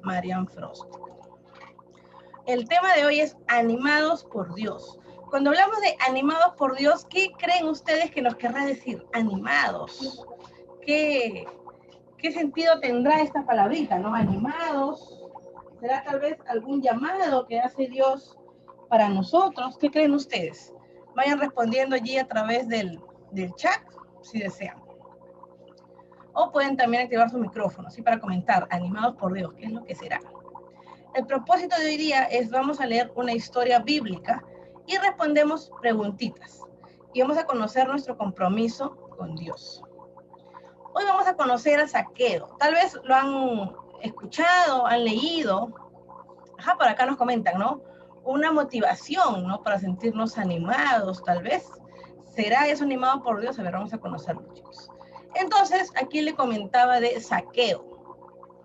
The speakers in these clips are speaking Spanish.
Marian Frost. El tema de hoy es animados por Dios. Cuando hablamos de animados por Dios, ¿qué creen ustedes que nos querrá decir? Animados. ¿Qué sentido tendrá esta palabrita, no? Animados. ¿Será tal vez algún llamado que hace Dios para nosotros? ¿Qué creen ustedes? Vayan respondiendo allí a través del chat, si desean. O pueden también activar su micrófono, así para comentar, animados por Dios, ¿qué es lo que será? El propósito de hoy día es, vamos a leer una historia bíblica y respondemos preguntitas. Y vamos a conocer nuestro compromiso con Dios. Hoy vamos a conocer a Zaqueo. Tal vez lo han escuchado, han leído. Ajá, por acá nos comentan, ¿no? Una motivación, ¿no? Para sentirnos animados, tal vez. ¿Será eso animado por Dios? A ver, vamos a conocerlo, chicos. Entonces, aquí le comentaba de Zaqueo.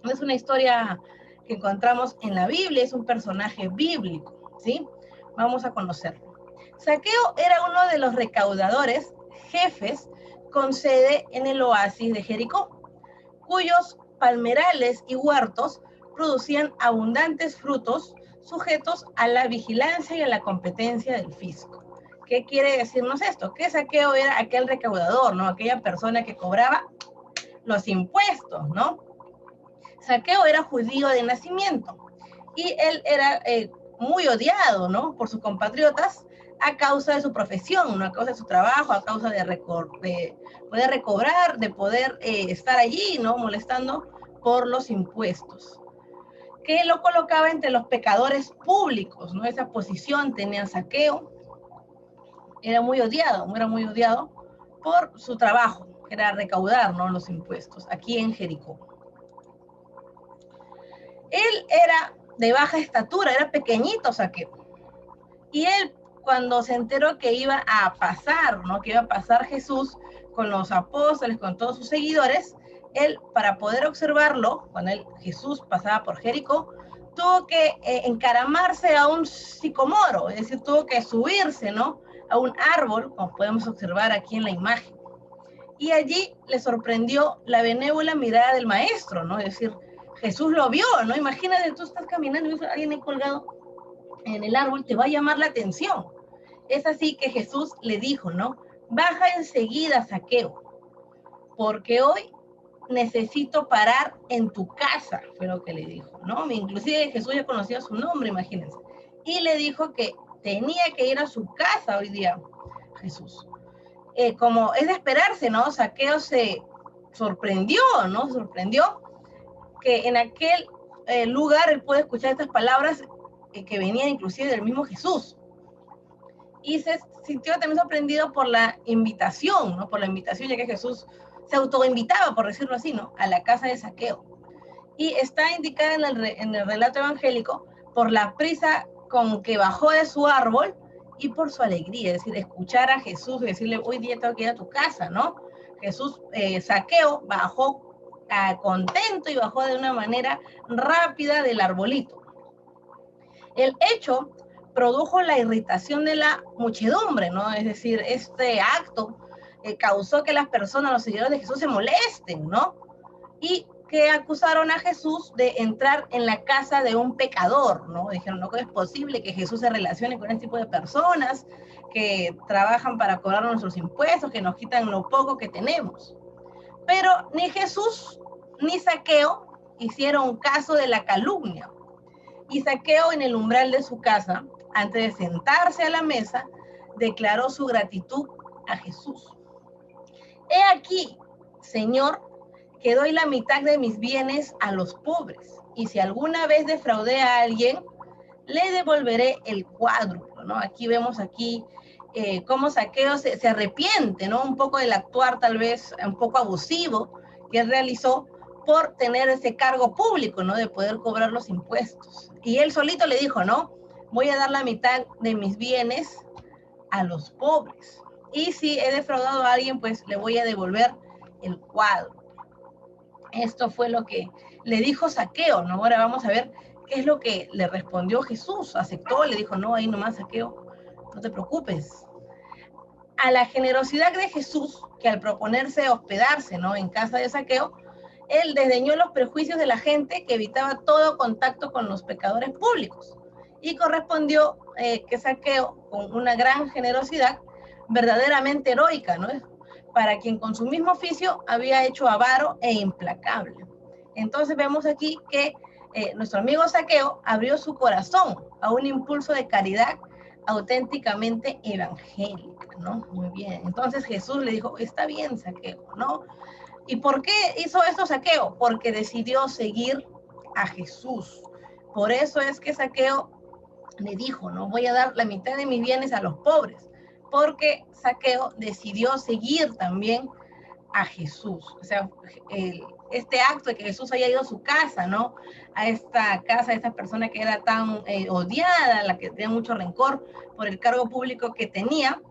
Es una historia que encontramos en la Biblia, es un personaje bíblico, ¿sí? Vamos a conocerlo. Zaqueo era uno de los recaudadores, jefes, con sede en el oasis de Jericó, cuyos palmerales y huertos producían abundantes frutos sujetos a la vigilancia y a la competencia del fisco. ¿Qué quiere decirnos esto? Que Zaqueo era aquel recaudador, ¿no? Aquella persona que cobraba los impuestos, ¿no? Zaqueo era judío de nacimiento y él era muy odiado, ¿no? Por sus compatriotas a causa de su profesión, ¿no? A causa de su trabajo, a causa de poder recobrar, de poder estar allí, ¿no? Molestando por los impuestos, que lo colocaba entre los pecadores públicos, ¿no? Esa posición tenía Zaqueo. Era muy odiado por su trabajo, que era recaudar, ¿no? Los impuestos, aquí en Jericó. Él era de baja estatura, era pequeñito Zaqueo. Y él, cuando se enteró que iba a pasar, ¿no? Que iba a pasar Jesús con los apóstoles, con todos sus seguidores, él, para poder observarlo, cuando Jesús pasaba por Jericó, tuvo que encaramarse a un sicomoro, es decir, tuvo que subirse, ¿no? A un árbol, como podemos observar aquí en la imagen. Y allí le sorprendió la benévola mirada del maestro, ¿no? Es decir, Jesús lo vio, ¿no? Imagínate, tú estás caminando y ves a alguien ahí colgado en el árbol, te va a llamar la atención. Es así que Jesús le dijo, ¿no? Baja enseguida, Zaqueo, porque hoy necesito parar en tu casa, fue lo que le dijo, ¿no? Inclusive Jesús ya conocía su nombre, imagínense. Y le dijo que tenía que ir a su casa hoy día, Jesús. Como es de esperarse, ¿no? Zaqueo se sorprendió, ¿no? Sorprendió que en aquel lugar él puede escuchar estas palabras que venían inclusive del mismo Jesús. Y se sintió también sorprendido por la invitación, ¿no? Por la invitación, ya que Jesús se autoinvitaba, por decirlo así, ¿no? A la casa de Zaqueo. Y está indicada en el relato evangélico por la prisa con que bajó de su árbol y por su alegría, es decir, escuchar a Jesús y decirle, hoy día tengo que ir a tu casa, ¿no? Jesús, Zaqueo, bajó contento y bajó de una manera rápida del arbolito. El hecho produjo la irritación de la muchedumbre, ¿no? Es decir, este acto causó que las personas, los seguidores de Jesús, se molesten, ¿no? Y que acusaron a Jesús de entrar en la casa de un pecador, ¿no? Dijeron, no, es posible que Jesús se relacione con este tipo de personas que trabajan para cobrar nuestros impuestos, que nos quitan lo poco que tenemos. Pero ni Jesús ni Zaqueo hicieron caso de la calumnia. Y Zaqueo, en el umbral de su casa, antes de sentarse a la mesa, declaró su gratitud a Jesús. He aquí, Señor, que doy la mitad de mis bienes a los pobres, y si alguna vez defraudé a alguien, le devolveré el cuádruplo, ¿no? Aquí vemos cómo Zaqueo se arrepiente, ¿no? Un poco del actuar tal vez un poco abusivo que él realizó por tener ese cargo público, ¿no? De poder cobrar los impuestos. Y él solito le dijo, ¿no? Voy a dar la mitad de mis bienes a los pobres. Y si he defraudado a alguien, pues le voy a devolver el cuádruplo. Esto fue lo que le dijo Zaqueo, ¿no? Ahora vamos a ver qué es lo que le respondió Jesús. Aceptó, le dijo, no, ahí nomás, Zaqueo, no te preocupes. A la generosidad de Jesús, que al proponerse hospedarse, ¿no? En casa de Zaqueo, Él desdeñó los prejuicios de la gente que evitaba todo contacto con los pecadores públicos y correspondió que Zaqueo, con una gran generosidad, verdaderamente heroica, ¿no? Para quien con su mismo oficio había hecho avaro e implacable. Entonces vemos aquí que nuestro amigo Zaqueo abrió su corazón a un impulso de caridad auténticamente evangélica, ¿no? Muy bien. Entonces Jesús le dijo, está bien, Zaqueo, ¿no? ¿Y por qué hizo esto Zaqueo? Porque decidió seguir a Jesús. Por eso es que Zaqueo le dijo, no voy a dar la mitad de mis bienes a los pobres, porque Zaqueo decidió seguir también a Jesús. O sea, este acto de que Jesús haya ido a su casa, ¿no? A esta casa de esta persona que era tan odiada, la que tenía mucho rencor por el cargo público que tenía,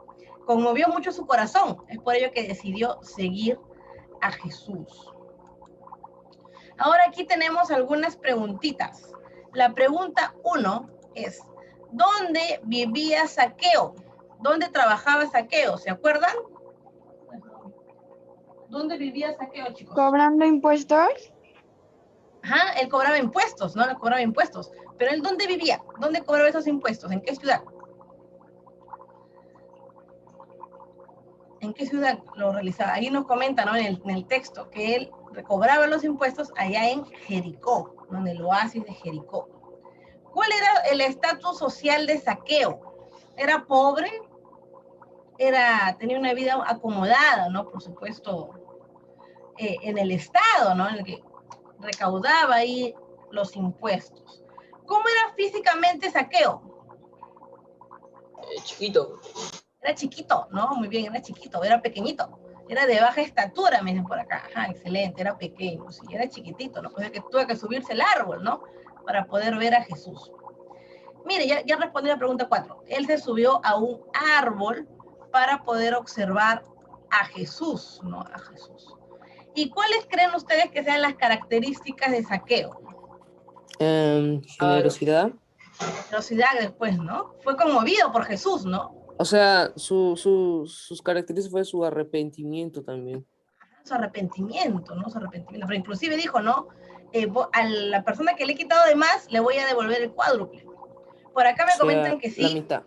conmovió mucho su corazón. Es por ello que decidió seguir a Jesús. Ahora aquí tenemos algunas preguntitas. La pregunta 1 es, ¿dónde vivía Zaqueo? ¿Dónde trabajaba Zaqueo? ¿Se acuerdan? ¿Dónde vivía Zaqueo, chicos? ¿Cobrando impuestos? Ajá, él cobraba impuestos, ¿no? Él cobraba impuestos. Pero él, ¿dónde vivía? ¿Dónde cobraba esos impuestos? ¿En qué ciudad? ¿En qué ciudad lo realizaba? Ahí nos comenta, ¿no? En el texto que él recobraba los impuestos allá en Jericó, ¿no? En el oasis de Jericó. ¿Cuál era el estatus social de Zaqueo? ¿Era pobre? Tenía una vida acomodada, ¿no? Por supuesto, en el estado, ¿no? En el que recaudaba ahí los impuestos. ¿Cómo era físicamente Zaqueo? Chiquito. Era chiquito, ¿no? Muy bien, era chiquito, era pequeñito. Era de baja estatura, me dicen por acá. Ajá, excelente, era pequeño, sí, era chiquitito, ¿no? Pues es que tuvo que subirse el árbol, ¿no? Para poder ver a Jesús. Mire, ya respondí la pregunta 4. Él se subió a un árbol para poder observar a Jesús, ¿no? A Jesús. ¿Y cuáles creen ustedes que sean las características de Zaqueo? Generosidad. Generosidad después, ¿no? Fue conmovido por Jesús, ¿no? O sea, sus características fue su arrepentimiento también. Su arrepentimiento, ¿no? Su arrepentimiento. Pero inclusive dijo, ¿no? A la persona que le he quitado de más, le voy a devolver el cuádruple. Por acá me comentan que sí. La mitad.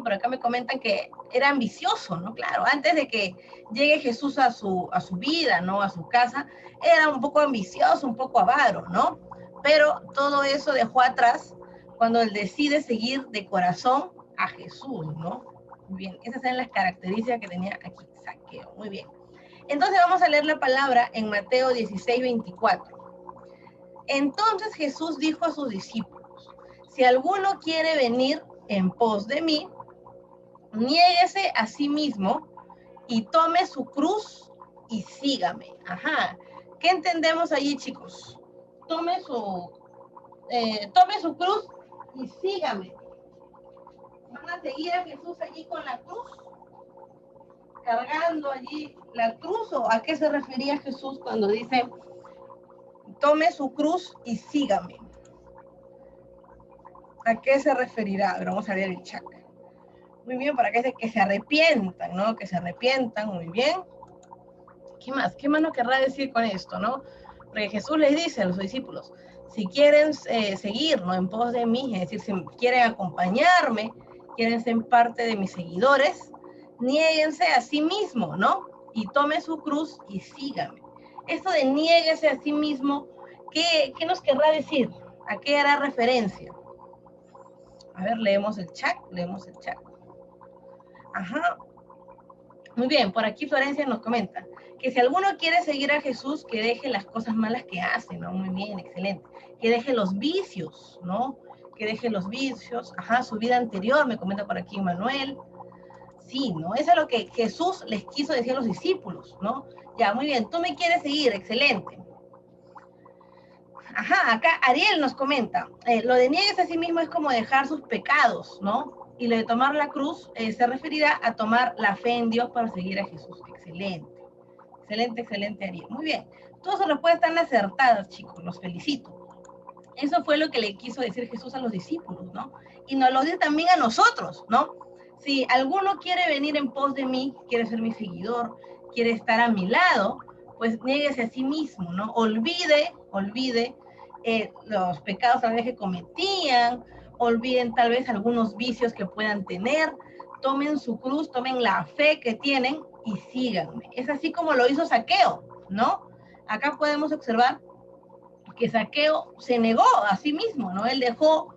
Por acá me comentan que era ambicioso, ¿no? Claro, antes de que llegue Jesús a su vida, ¿no? A su casa, era un poco ambicioso, un poco avaro, ¿no? Pero todo eso dejó atrás cuando él decide seguir de corazón a Jesús, ¿no? Muy bien, esas eran las características que tenía aquí Zaqueo. Muy bien. Entonces vamos a leer la palabra en Mateo 16, 24. Entonces Jesús dijo a sus discípulos, si alguno quiere venir en pos de mí, niéguese a sí mismo y tome su cruz y sígame. Ajá. ¿Qué entendemos allí, chicos? Tome su cruz y sígame. ¿Van a seguir a Jesús allí con la cruz? ¿Cargando allí la cruz? ¿O a qué se refería Jesús cuando dice, tome su cruz y sígame? ¿A qué se referirá? A ver, vamos a ver el chat. Muy bien, para que se arrepientan, ¿no? Que se arrepientan, muy bien. ¿Qué más? ¿Qué más nos querrá decir con esto, no? Porque Jesús les dice a los discípulos, si quieren seguir, ¿no? En pos de mí, es decir, si quieren acompañarme, quieren ser parte de mis seguidores, niéguense a sí mismo, ¿no? Y tome su cruz y sígame. Esto de niéguese a sí mismo, ¿qué nos querrá decir? ¿A qué hará referencia? A ver, leemos el chat. Ajá. Muy bien, por aquí Florencia nos comenta que si alguno quiere seguir a Jesús, que deje las cosas malas que hace, ¿no? Muy bien, excelente. Que deje los vicios, ¿no? Que deje los vicios. Ajá, su vida anterior, me comenta por aquí Manuel. Sí, ¿no? Eso es lo que Jesús les quiso decir a los discípulos, ¿no? Ya, muy bien, tú me quieres seguir, excelente. Ajá, acá Ariel nos comenta, lo de niegues a sí mismo es como dejar sus pecados, ¿no? Y lo de tomar la cruz se referirá a tomar la fe en Dios para seguir a Jesús. Excelente, excelente, excelente, Ariel. Muy bien, todas sus respuestas están acertadas, chicos, los felicito. Eso fue lo que le quiso decir Jesús a los discípulos, ¿no? Y nos lo dice también a nosotros, ¿no? Si alguno quiere venir en pos de mí, quiere ser mi seguidor, quiere estar a mi lado, pues niéguese a sí mismo, ¿no? Olvide los pecados tal vez que cometían, olviden tal vez algunos vicios que puedan tener, tomen su cruz, tomen la fe que tienen y síganme. Es así como lo hizo Zaqueo, ¿no? Acá podemos observar que Zaqueo se negó a sí mismo, ¿no? Él dejó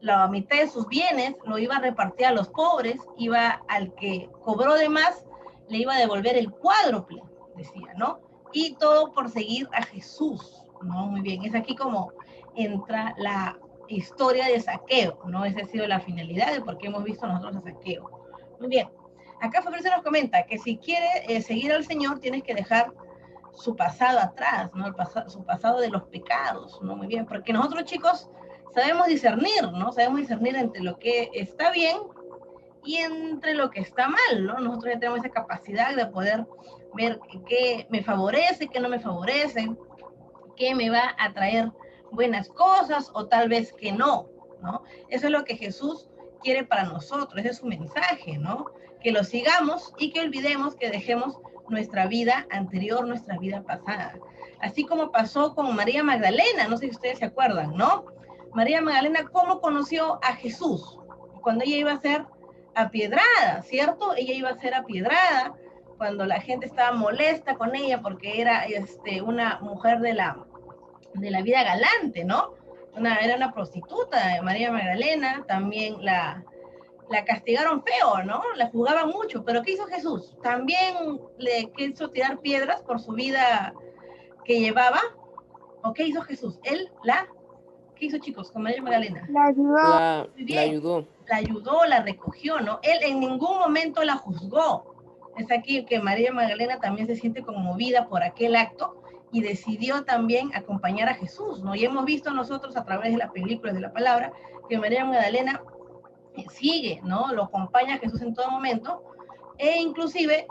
la mitad de sus bienes, lo iba a repartir a los pobres, iba al que cobró de más, le iba a devolver el cuádruple, decía, ¿no? Y todo por seguir a Jesús, ¿no? Muy bien, es aquí como entra la historia de Zaqueo, ¿no? Esa ha sido la finalidad de por qué hemos visto nosotros a Zaqueo. Muy bien, acá Fabricio nos comenta que si quiere seguir al Señor, tienes que dejar su pasado atrás, ¿no? Su pasado de los pecados, ¿no? Muy bien, porque nosotros chicos sabemos discernir, ¿no? Sabemos discernir entre lo que está bien y entre lo que está mal, ¿no? Nosotros ya tenemos esa capacidad de poder ver qué me favorece, qué no me favorece, qué me va a traer buenas cosas o tal vez que no, ¿no? Eso es lo que Jesús quiere para nosotros, ese es su mensaje, ¿no? Que lo sigamos y que olvidemos, que dejemos nuestra vida anterior, nuestra vida pasada. Así como pasó con María Magdalena, no sé si ustedes se acuerdan, ¿no? María Magdalena, ¿cómo conoció a Jesús? Cuando ella iba a ser apiedrada, ¿cierto? Ella iba a ser apiedrada cuando la gente estaba molesta con ella porque era una mujer de la vida galante, ¿no? Era una prostituta, María Magdalena, también la castigaron feo, ¿no? La juzgaban mucho, pero ¿qué hizo Jesús? También le quiso tirar piedras por su vida que llevaba. ¿O qué hizo Jesús? ¿Qué hizo chicos con María Magdalena? La ayudó. Muy La bien, ayudó. la ayudó, la recogió, ¿no? Él en ningún momento la juzgó. Es aquí que María Magdalena también se siente conmovida por aquel acto y decidió también acompañar a Jesús, ¿no? Y hemos visto nosotros a través de las películas de la palabra que María Magdalena sigue, ¿no? Lo acompaña a Jesús en todo momento e inclusive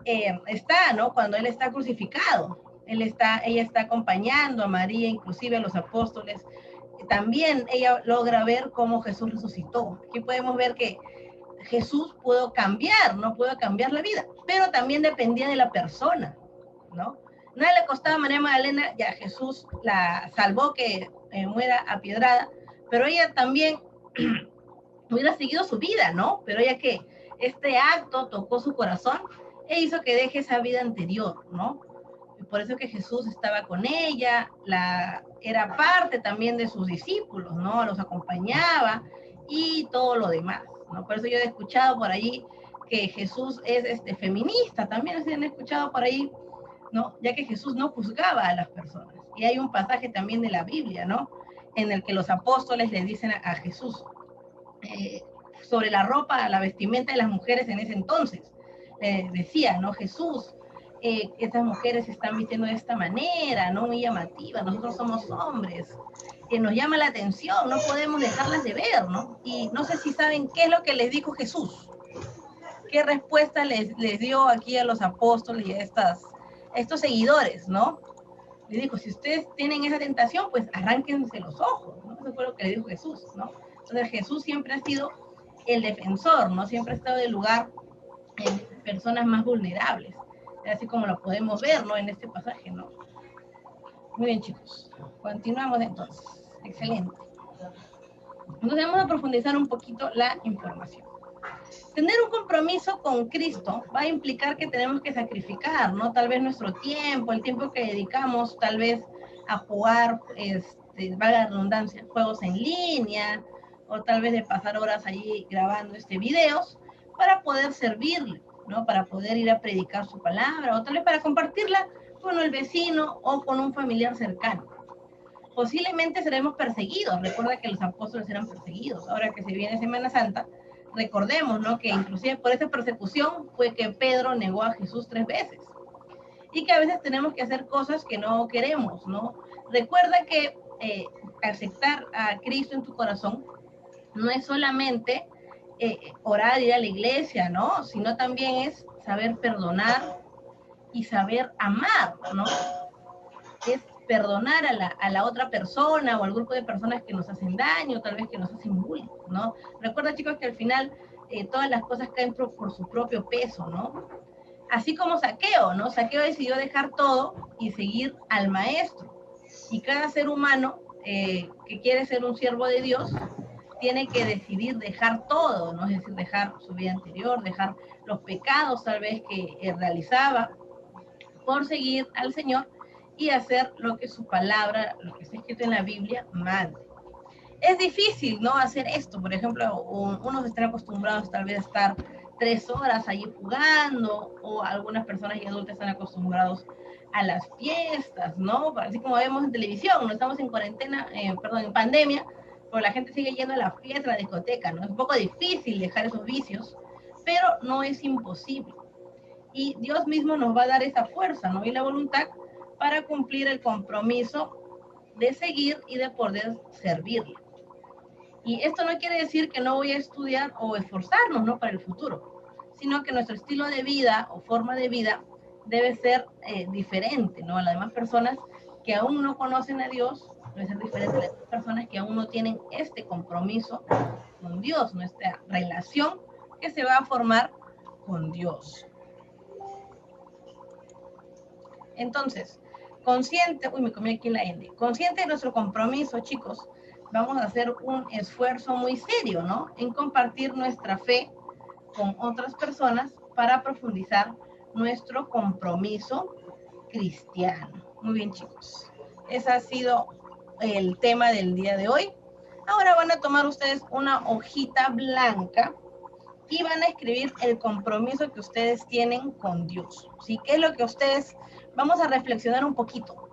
está, ¿no? Cuando él está crucificado, ella está acompañando a María, inclusive a los apóstoles. También ella logra ver cómo Jesús resucitó. Aquí podemos ver que Jesús pudo cambiar, no pudo cambiar la vida, pero también dependía de la persona, ¿no? Nada le costaba a María Magdalena, ya Jesús la salvó que muera apiedrada, pero ella también hubiera seguido su vida, ¿no? Pero ella que este acto tocó su corazón e hizo que deje esa vida anterior, ¿no? Y por eso que Jesús estaba con ella, era parte también de sus discípulos, ¿no? Los acompañaba y todo lo demás, ¿no? Por eso yo he escuchado por allí que Jesús es feminista, también se han escuchado por ahí, ¿no? Ya que Jesús no juzgaba a las personas. Y hay un pasaje también de la Biblia, ¿no? En el que los apóstoles le dicen a Jesús, sobre la ropa, la vestimenta de las mujeres en ese entonces. Decía, ¿no? Jesús, estas mujeres se están vistiendo de esta manera, ¿no? Muy llamativa, nosotros somos hombres, nos llama la atención, no podemos dejarlas de ver, ¿no? Y no sé si saben qué es lo que les dijo Jesús, qué respuesta les dio aquí a los apóstoles y a estos seguidores, ¿no? Les dijo, si ustedes tienen esa tentación, pues arránquense los ojos, ¿no? Eso fue lo que le dijo Jesús, ¿no? Entonces Jesús siempre ha sido el defensor, ¿no? Siempre ha estado en lugar en personas más vulnerables, así como lo podemos ver, ¿no? En este pasaje, ¿no? Muy bien, chicos. Continuamos entonces. Excelente. Entonces vamos a profundizar un poquito la información. Tener un compromiso con Cristo va a implicar que tenemos que sacrificar, ¿no? Tal vez nuestro tiempo, el tiempo que dedicamos tal vez a jugar, valga la redundancia, juegos en línea, o tal vez de pasar horas allí grabando videos para poder servirle, ¿no? Para poder ir a predicar su palabra, o tal vez para compartirla con el vecino o con un familiar cercano. Posiblemente seremos perseguidos. Recuerda que los apóstoles eran perseguidos. Ahora que se viene Semana Santa, recordemos, ¿no? Que inclusive por esa persecución fue que Pedro negó a Jesús 3 veces. Y que a veces tenemos que hacer cosas que no queremos, ¿no? Recuerda que aceptar a Cristo en tu corazón no es solamente orar, ir a la iglesia, ¿no? Sino también es saber perdonar y saber amar, ¿no? Es perdonar a la otra persona o al grupo de personas que nos hacen daño, tal vez que nos hacen bullying, ¿no? Recuerda, chicos, que al final todas las cosas caen por su propio peso, ¿no? Así como Zaqueo, ¿no? Zaqueo decidió dejar todo y seguir al maestro. Y cada ser humano que quiere ser un siervo de Dios tiene que decidir dejar todo, ¿no? Es decir, dejar su vida anterior, dejar los pecados tal vez que realizaba por seguir al Señor y hacer lo que su palabra, lo que está escrito en la Biblia, manda. Es difícil, ¿no? Hacer esto. Por ejemplo, unos están acostumbrados tal vez a estar 3 horas allí jugando, o algunas personas y adultas están acostumbrados a las fiestas, ¿no? Así como vemos en televisión, no estamos en cuarentena, perdón, en pandemia, pero la gente sigue yendo a la fiesta, a la discoteca, ¿no? Es un poco difícil dejar esos vicios, pero no es imposible. Y Dios mismo nos va a dar esa fuerza, ¿no? Y la voluntad para cumplir el compromiso de seguir y de poder servirle. Y esto no quiere decir que no voy a estudiar o esforzarnos, ¿no? Para el futuro, sino que nuestro estilo de vida o forma de vida debe ser diferente, ¿no? A las demás personas que aún no conocen a Dios, debe ser diferente a las personas que aún no tienen este compromiso con Dios, nuestra relación que se va a formar con Dios. Entonces, consciente, uy, me comí aquí la N, consciente de nuestro compromiso, chicos, vamos a hacer un esfuerzo muy serio, ¿no? En compartir nuestra fe con otras personas para profundizar nuestro compromiso cristiano. Muy bien, chicos. Ese ha sido el tema del día de hoy. Ahora van a tomar ustedes una hojita blanca y van a escribir el compromiso que ustedes tienen con Dios. ¿Sí? ¿Qué es lo que ustedes... Vamos a reflexionar un poquito.